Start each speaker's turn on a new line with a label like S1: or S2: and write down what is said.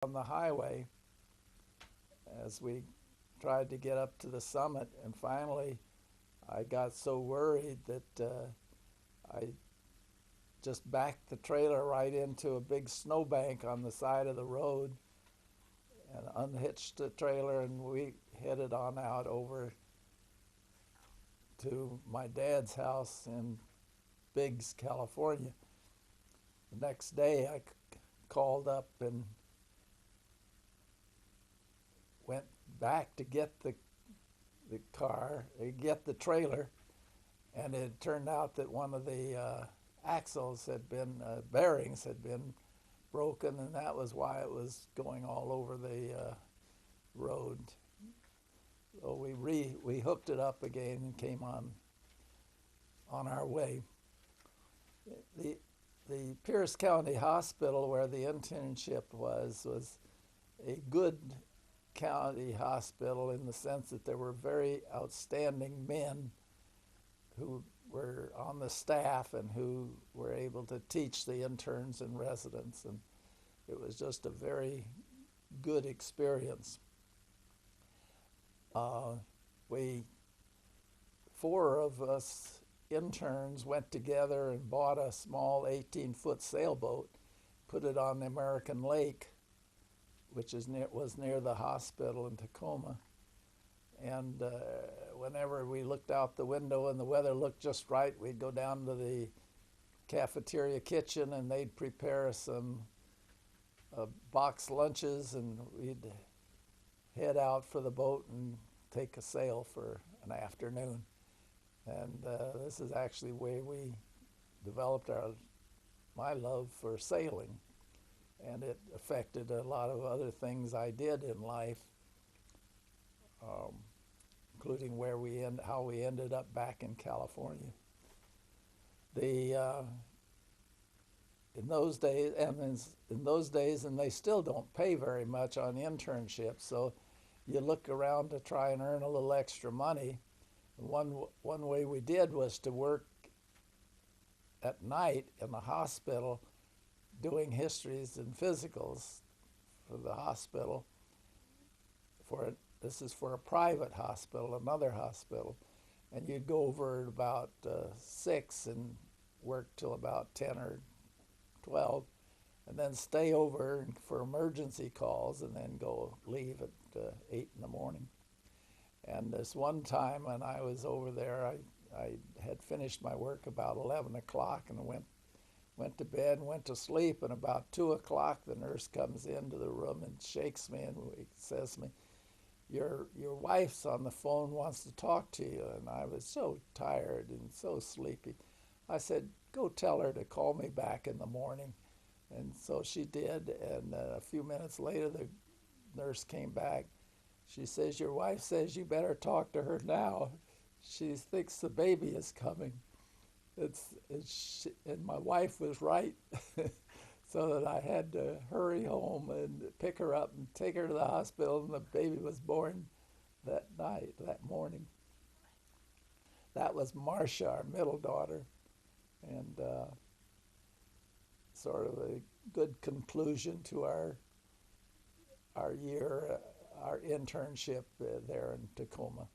S1: on the highway as we tried to get up to the summit, and finally I got so worried that I just backed the trailer right into a big snowbank on the side of the road and unhitched the trailer, and we headed on out over to my dad's house in Biggs, California. The next day I called up and went back to get the car, get the trailer, and it turned out that one of the axles had been, bearings had been broken, and that was why it was going all over the road. So we hooked it up again and came on our way. The the Pierce County Hospital where the internship was a good county hospital in the sense that there were very outstanding men who were on the staff and who were able to teach the interns and residents, and it was just a very good experience. We four of us interns went together and bought a small 18-foot sailboat, put it on the American Lake, which was near the hospital in Tacoma. And whenever we looked out the window and the weather looked just right, we'd go down to the cafeteria kitchen and they'd prepare some box lunches, and we'd head out for the boat and take a sail for an afternoon. And this is actually where we developed my love for sailing, and it affected a lot of other things I did in life, including how we ended up back in California. In those days, and they still don't pay very much on internships, so you look around to try and earn a little extra money. One way we did was to work at night in the hospital doing histories and physicals for the hospital. This is for a private hospital, another hospital, and you'd go over at about 6 and work till about 10 or 12, and then stay over for emergency calls, and then leave at 8 in the morning. And this one time when I was over there, I had finished my work about 11 o'clock and went to bed and went to sleep, and about 2 o'clock the nurse comes into the room and shakes me and says to me, your wife's on the phone, wants to talk to you. And I was so tired and so sleepy. I said, go tell her to call me back in the morning. And so she did, and a few minutes later the nurse came back. She says, your wife says you better talk to her now. She thinks the baby is coming. And my wife was right, so that I had to hurry home and pick her up and take her to the hospital, and the baby was born that morning. That was Marcia, our middle daughter, and sort of a good conclusion to our year, our internship there in Tacoma.